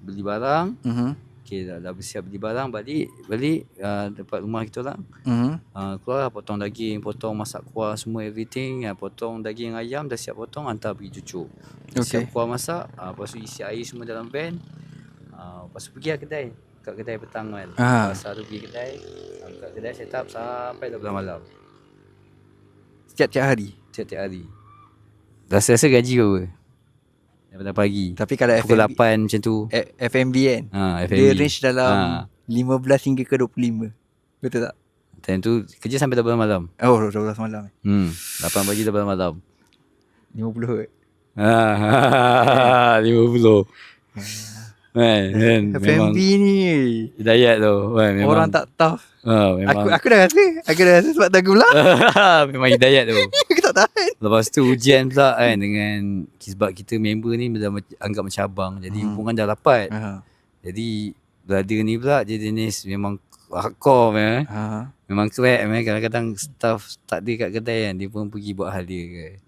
beli barang. Mhm. Okay, dah bersiap beli barang, balik tempat rumah kita orang. Keluar potong daging, potong masak kuah semua everything. Potong daging ayam dah siap potong, hantar pergi cucuk. Siap kuah masak, lepas tu isi air semua dalam van. Lepas tu pergi lah kedai. Kat kedai petang kan. Pasar tu pergi kedai. Kat kedai set up sampai 12 malam. Setiap hari? Setiap hari. Rasa gaji berapa? Daripada pagi. Tapi kalau pukul F&B, 8 macam tu. F&B kan, F&B. dia range dalam 15 hingga ke 25. Betul tak? Time tu kerja sampai 12 malam. Oh, 12 malam. 8 pagi 12 malam. 50 kot. 50. Kan memang F&B ni hidayat tu kan, memang orang tak tough. memang Aku dah rasa sebab tak gula. memang hidayat tu. Aku tak tahan. Lepas tu ujian pula kan, dengan sebab kita member ni dah anggap macam abang. Jadi hubungan dah rapat. Jadi brother ni pula dia jenis memang hardcore memang crack. Kadang-kadang staff tak ada kat kedai kan, dia pun pergi buat hal dia kan.